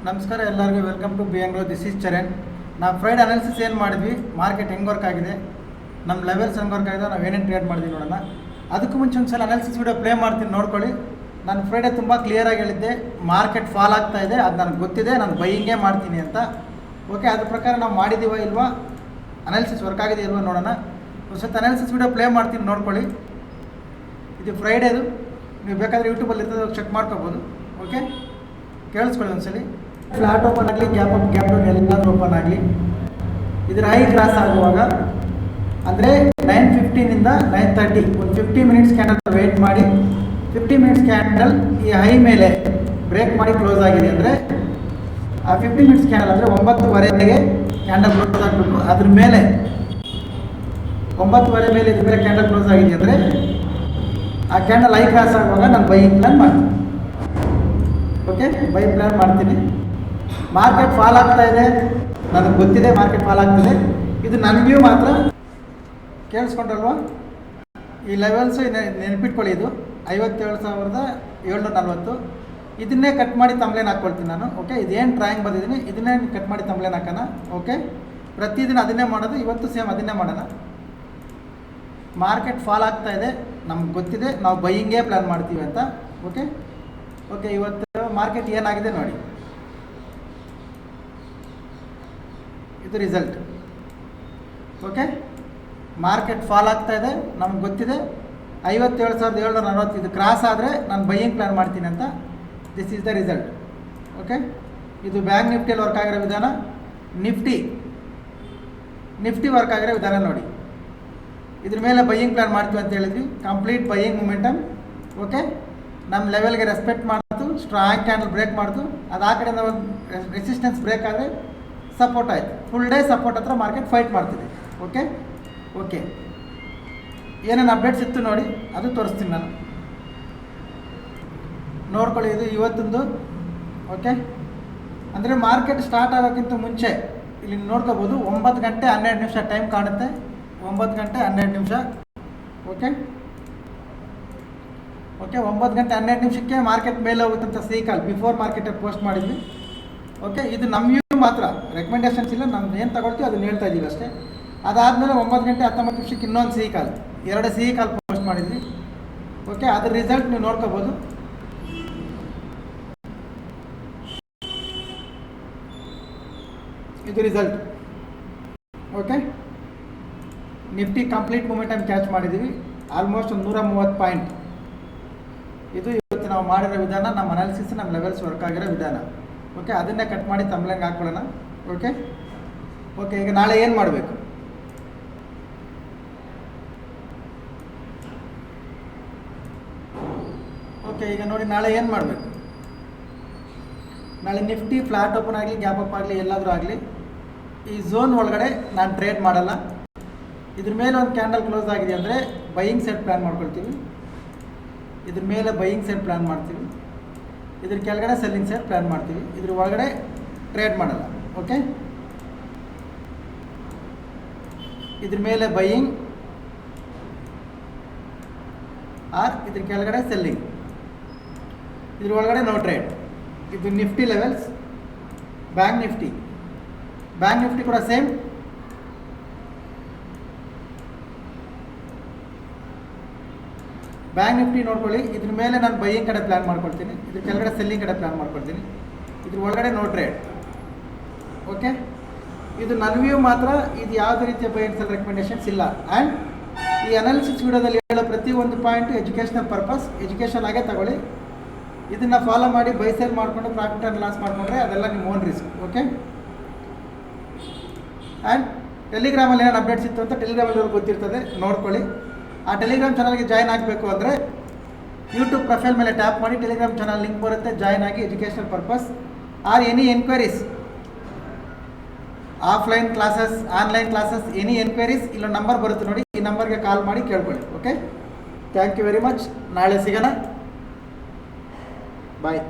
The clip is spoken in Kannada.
ನಮಸ್ಕಾರ ಎಲ್ಲರಿಗೂ welcome to BN this is Charan. ನಾವು ಫ್ರೈಡೆ ಅನಾಲಿಸಿಸ್ ಏನು ಮಾಡಿದ್ವಿ, ಮಾರ್ಕೆಟ್ ಹೆಂಗೆ ವರ್ಕ್ ಆಗಿದೆ, ನಮ್ಮ ಲೆವೆಲ್ಸ್ ಹೆಂಗೆ ವರ್ಕ್ ಆಗಿದೆ, ನಾವು ಏನೇನು ಟ್ರೇಡ್ ಮಾಡಿದ್ವಿ ನೋಡೋಣ. ಅದಕ್ಕೂ ಮುಂಚೆ ಒಂದು ಸಲ ಅನಾಲಿಸಿಸ್ ವಿಡಿಯೋ ಪ್ಲೇ ಮಾಡ್ತೀನಿ, ನೋಡ್ಕೊಳ್ಳಿ. ನಾನು ಫ್ರೈಡೆ ತುಂಬ ಕ್ಲಿಯರಾಗಿ ಹೇಳಿದ್ದೆ, ಮಾರ್ಕೆಟ್ ಫಾಲ್ ಆಗ್ತಾ ಇದೆ, ಅದು ನನಗೆ ಗೊತ್ತಿದೆ, ನಾನು ಬೈಯಿಂಗೇ ಮಾಡ್ತೀನಿ ಅಂತ. ಓಕೆ, ಅದ್ರ ಪ್ರಕಾರ ನಾವು ಮಾಡಿದ್ದೀವ ಇಲ್ವಾ, ಅನಾಲಿಸಿಸ್ ವರ್ಕ್ ಆಗಿದೆ ಇಲ್ವಾ ನೋಡೋಣ. ಒಂದು ಸ್ವಲ್ಪ ಅನಾಲಿಸಿಸ್ ವಿಡಿಯೋ ಪ್ಲೇ ಮಾಡ್ತೀನಿ, ನೋಡ್ಕೊಳ್ಳಿ. ಇದು ಫ್ರೈಡೇದು, ನೀವು ಬೇಕಾದರೆ ಯೂಟ್ಯೂಬಲ್ಲಿ ಇರ್ತದೆ, ಚೆಕ್ ಮಾಡ್ಕೋಬೋದು. ಓಕೆ, ಕೇಳಿಸ್ಕೊಳ್ಳಿ ಒಂದ್ಸಲಿ. ಫ್ಲಾಟ್ ಓಪನ್ ಆಗಲಿ, ಗ್ಯಾಪ್ ಅಪ್ ಗ್ಯಾಪ್ ಡೌನ್ ಎಲ್ಲಾದರೂ ಓಪನ್ ಆಗಲಿ, ಇದರ ಹೈ ಕ್ರಾಸ್ ಆಗುವಾಗ ಅಂದರೆ 9:15 9:30 ಒಂದು 50 ಮಿನಿಟ್ಸ್ ಕ್ಯಾಂಡಲ್ ವೆಯ್ಟ್ ಮಾಡಿ, 50 ಮಿನಿಟ್ಸ್ ಕ್ಯಾಂಡಲ್ ಈ ಹೈ ಮೇಲೆ ಬ್ರೇಕ್ ಮಾಡಿ ಕ್ಲೋಸ್ ಆಗಿದೆ ಅಂದರೆ, ಆ 50 ಮಿನಿಟ್ಸ್ ಕ್ಯಾಂಡಲ್ ಅಂದರೆ 9:30ಗೆ ಕ್ಯಾಂಡಲ್ ಕ್ಲೋಸ್ ಆಗಬೇಕು. ಅದ್ರ ಮೇಲೆ 9:30 ಮೇಲೆ ಇದ್ರ ಮೇಲೆ ಕ್ಯಾಂಡಲ್ ಕ್ಲೋಸ್ ಆಗಿದೆ ಅಂದರೆ, ಆ ಕ್ಯಾಂಡಲ್ ಹೈ ಕ್ರಾಸ್ ಆಗುವಾಗ ನಾನು ಬೈಯಿಂಗ್ ಪ್ಲಾನ್ ಮಾಡ್ತೀನಿ. ಓಕೆ, ಬೈ ಪ್ಲಾನ್ ಮಾಡ್ತೀನಿ. ಮಾರ್ಕೆಟ್ ಫಾಲ್ ಆಗ್ತಾ ಇದೆ, ನನಗೆ ಗೊತ್ತಿದೆ ಮಾರ್ಕೆಟ್ ಫಾಲ್ ಆಗ್ತಿದೆ, ಇದು ನನ್ನ ವ್ಯೂ ಮಾತ್ರ. ಕೇಳಿಸ್ಕೊಂಡ್ರಲ್ವ, ಈ ಲೆವೆಲ್ಸು ನೆನಪಿಟ್ಕೊಳ್ಳಿ. ಇದು 57,740, ಇದನ್ನೇ ಕಟ್ ಮಾಡಿ ತಮ್ಲೇನ್ ಹಾಕ್ಕೊಳ್ತೀನಿ ನಾನು. ಓಕೆ, ಇದೇನು ಡ್ರಾಯಿಂಗ್ ಬಂದಿದ್ದೀನಿ ಇದನ್ನೇ ಕಟ್ ಮಾಡಿ ತಮ್ಲೇನ್ ಹಾಕೋಣ. ಓಕೆ, ಪ್ರತಿದಿನ ಅದನ್ನೇ ಮಾಡೋದು, ಇವತ್ತು ಸೇಮ್ ಅದನ್ನೇ ಮಾಡೋಣ. ಮಾರ್ಕೆಟ್ ಫಾಲ್ ಆಗ್ತಾ ಇದೆ, ನಮ್ಗೆ ಗೊತ್ತಿದೆ, ನಾವು ಬೈಯಿಂಗೇ ಪ್ಲ್ಯಾನ್ ಮಾಡ್ತೀವಿ ಅಂತ. ಓಕೆ ಓಕೆ, ಇವತ್ತು ಮಾರ್ಕೆಟ್ ಏನಾಗಿದೆ ನೋಡಿ, ಇದು ರಿಸಲ್ಟ್. ಓಕೆ, ಮಾರ್ಕೆಟ್ ಫಾಲ್ ಆಗ್ತಾ ಇದೆ, ನಮ್ಗೆ ಗೊತ್ತಿದೆ 57,740 ಇದು ಕ್ರಾಸ್ ಆದರೆ ನಾನು ಬೈಯಿಂಗ್ ಪ್ಲ್ಯಾನ್ ಮಾಡ್ತೀನಿ ಅಂತ. This is the result. Okay, ಇದು ಬ್ಯಾಂಕ್ ನಿಫ್ಟಿಯಲ್ಲಿ ವರ್ಕ್ ಆಗಿರೋ ವಿಧಾನ, ನಿಫ್ಟಿ ವರ್ಕ್ ಆಗಿರೋ ವಿಧಾನ ನೋಡಿ. ಇದ್ರ ಮೇಲೆ ಬೈಯಿಂಗ್ ಪ್ಲ್ಯಾನ್ ಮಾಡ್ತೀವಿ ಅಂತ ಹೇಳಿದ್ವಿ, ಕಂಪ್ಲೀಟ್ ಬೈಯಿಂಗ್ ಮೂಮೆಂಟಮ್. ಓಕೆ, ನಮ್ಮ ಲೆವೆಲ್ಗೆ ರೆಸ್ಪೆಕ್ಟ್ ಮಾಡ್ತು, ಸ್ಟ್ರಾಂಗ್ ಕ್ಯಾಂಡಲ್ ಬ್ರೇಕ್ ಮಾಡ್ತು, ಅದು ಆ ಕಡೆಯಿಂದ ಒಂದು ರೆಸಿಸ್ಟೆನ್ಸ್ ಬ್ರೇಕ್ ಆದರೆ ಸಪೋರ್ಟ್ ಆಯಿತು. ಫುಲ್ ಡೇ ಸಪೋರ್ಟ್ ಹತ್ರ ಮಾರ್ಕೆಟ್ ಫೈಟ್ ಮಾಡ್ತಿದೆ. ಓಕೆ ಓಕೆ, ಏನೇನು ಅಪ್ಡೇಟ್ಸ್ ಇತ್ತು ನೋಡಿ, ಅದು ತೋರಿಸ್ತೀನಿ ನಾನು, ನೋಡ್ಕೊಳ್ಳಿ. ಇದು ಇವತ್ತೊಂದು. ಓಕೆ, ಅಂದರೆ ಮಾರ್ಕೆಟ್ ಸ್ಟಾರ್ಟ್ ಆಗೋಕ್ಕಿಂತ ಮುಂಚೆ ಇಲ್ಲಿ ನೋಡ್ಕೋಬೋದು, 9:12 ಟೈಮ್ ಕಾಣುತ್ತೆ, 9:12. ಓಕೆ ಓಕೆ, 9:12 ಮಾರ್ಕೆಟ್ ಮೇಲೆ ಹೋಗುತ್ತಂತ ಸೀಕಾಲ್ ಬಿಫೋರ್ ಮಾರ್ಕೆಟಲ್ಲಿ ಪೋಸ್ಟ್ ಮಾಡಿದ್ವಿ. ಓಕೆ, ಇದು ನಮ್ಮ ವ್ಯೂ ಮಾತ್ರ, ರೆಕಮೆಂಡೇಷನ್ಸ್ ಇಲ್ಲ, ನಮ್ದು ಏನು ತಗೊಳ್ತೀವಿ ಅದನ್ನು ಹೇಳ್ತಾ ಇದ್ದೀವಿ ಅಷ್ಟೇ. ಅದಾದಮೇಲೆ 9:19 ಇನ್ನೊಂದು ಸೀಕಾಲ್, 2 ಸೀಕಾಲ್ ಪೋಸ್ಟ್ ಮಾಡಿದ್ವಿ. ಓಕೆ, ಅದ್ರ ರಿಸಲ್ಟ್ ನೀವು ನೋಡ್ಕೋಬೋದು. ಇದು ರಿಸಲ್ಟ್. ಓಕೆ, ನಿಫ್ಟಿ ಕಂಪ್ಲೀಟ್ ಮೂಮೆಂಟನ್ನು ಕ್ಯಾಚ್ ಮಾಡಿದ್ದೀವಿ, ಆಲ್ಮೋಸ್ಟ್ 130 ಪಾಯಿಂಟ್. ಇದು ಇವತ್ತು ನಾವು ಮಾಡಿರೋ ವಿಧಾನ, ನಮ್ಮ ಅನಾಲಿಸಿಸ್, ನಮ್ಮ ಲೆವೆಲ್ಸ್ ವರ್ಕ್ ಆಗಿರೋ ವಿಧಾನ. ಓಕೆ, ಅದನ್ನೇ ಕಟ್ ಮಾಡಿ ತಮ್ಲಂಗೆ ಹಾಕ್ಕೊಳ್ಳೋಣ. ಓಕೆ ಓಕೆ, ಈಗ ನಾಳೆ ಏನು ಮಾಡಬೇಕು, ಓಕೆ ಈಗ ನೋಡಿ, ನಾಳೆ ಏನು ಮಾಡಬೇಕು. ನಾಳೆ ನಿಫ್ಟಿ ಫ್ಲಾಟ್ ಓಪನ್ ಆಗಲಿ, ಗ್ಯಾಪ್ ಅಪ್ ಆಗಲಿ, ಎಲ್ಲಾದರೂ ಆಗಲಿ, ಈ ಝೋನ್ ಒಳಗಡೆ ನಾನು ಟ್ರೇಡ್ ಮಾಡಲ್ಲ. ಇದ್ರ ಮೇಲೆ ಒಂದು ಕ್ಯಾಂಡಲ್ ಕ್ಲೋಸ್ ಆಗಿದೆ ಅಂದರೆ ಬೈಯಿಂಗ್ ಸೆಟ್ ಪ್ಲ್ಯಾನ್ ಮಾಡ್ಕೊಳ್ತೀವಿ, ಇದ್ರ ಮೇಲೆ ಬೈಯಿಂಗ್ ಸೆಟ್ ಪ್ಲ್ಯಾನ್ ಮಾಡ್ತೀವಿ, ಇದ್ರ ಕೆಳಗಡೆ ಸೆಲ್ಲಿಂಗ್ ಸೆಟ್ ಪ್ಲ್ಯಾನ್ ಮಾಡ್ತೀವಿ, ಇದ್ರ ಒಳಗಡೆ ಟ್ರೇಡ್ ಮಾಡಲ್ಲ. ಓಕೆ, ಇದ್ರ ಮೇಲೆ ಬೈಯಿಂಗ್ ಆರ್ ಇದ್ರ ಕೆಳಗಡೆ ಸೆಲ್ಲಿಂಗ್, ಇದ್ರ ಒಳಗಡೆ ನೋ ಟ್ರೇಡ್. ಇದು ನಿಫ್ಟಿ ಲೆವೆಲ್ಸ್. ಬ್ಯಾಂಕ್ ನಿಫ್ಟಿ ಕೂಡ ಸೇಮ್. ಬ್ಯಾಂಕ್ ನಿಫ್ಟಿ ನೋಡ್ಕೊಳ್ಳಿ, ಇದ್ರ ಮೇಲೆ ನಾನು ಬೈಯಿಂಗ್ ಕಡೆ ಪ್ಲ್ಯಾನ್ ಮಾಡ್ಕೊಳ್ತೀನಿ, ಇದ್ರ ಕೆಳಗಡೆ ಸೆಲ್ಲಿಂಗ್ ಕಡೆ ಪ್ಲ್ಯಾನ್ ಮಾಡ್ಕೊಳ್ತೀನಿ, ಇದ್ರ ಒಳಗಡೆ ನೋ ಟ್ರೇಡ್. ಓಕೆ, ಇದು ನನ್ನ ವ್ಯೂ ಮಾತ್ರ, ಇದು ಯಾವುದೇ ರೀತಿಯ ಬೈ ಆ್ಯಂಡ್ ಸೆಲ್ ರೆಕಮೆಂಡೇಷನ್ಸ್ ಇಲ್ಲ. ಆ್ಯಂಡ್ ಈ ಅನಾಲಿಸಿಸ್ ವಿಡಿಯೋದಲ್ಲಿ ಹೇಳೋ ಪ್ರತಿಯೊಂದು ಪಾಯಿಂಟು ಎಜುಕೇಷನಲ್ ಪರ್ಪಸ್, ಎಜುಕೇಷನ್ ಆಗೇ ತಗೊಳ್ಳಿ. ಇದನ್ನು ಫಾಲೋ ಮಾಡಿ ಬೈ ಸೇಲ್ ಮಾಡಿಕೊಂಡು ಪ್ರಾಫಿಟ್ ಆ್ಯಂಡ್ ಲಾಸ್ ಮಾಡಿಕೊಂಡ್ರೆ ಅದೆಲ್ಲ ನಿಮ್ಮ ಓನ್ ರಿಸ್ಕ್. ಓಕೆ, ಆ್ಯಂಡ್ ಟೆಲಿಗ್ರಾಮಲ್ಲಿ ಏನೇನು ಅಪ್ಡೇಟ್ಸ್ ಇತ್ತು ಅಂತ ಟೆಲಿಗ್ರಾಮಲ್ಲಿ ಗೊತ್ತಿರ್ತದೆ, ನೋಡ್ಕೊಳ್ಳಿ. ಆ ಟೆಲಿಗ್ರಾಮ್ ಚಾನಲ್ಗೆ ಜಾಯ್ನ್ ಆಗಬೇಕು ಅಂದರೆ ಯೂಟ್ಯೂಬ್ ಪ್ರೊಫೈಲ್ ಮೇಲೆ ಟ್ಯಾಪ್ ಮಾಡಿ, ಟೆಲಿಗ್ರಾಮ್ ಚಾನಲ್ ಲಿಂಕ್ ಬರುತ್ತೆ, ಜಾಯ್ನ್ ಆಗಿ. Educational purpose or any enquiries, offline classes, online classes, any enquiries, ಇಲ್ಲೊಂದು ನಂಬರ್ ಬರುತ್ತೆ ನೋಡಿ, ಈ ನಂಬರ್ಗೆ ಕಾಲ್ ಮಾಡಿ ಕೇಳ್ಕೊಳ್ಳಿ. Okay, thank you very much. ನಾಳೆ ಸಿಗೋಣ, ಬಾಯ್.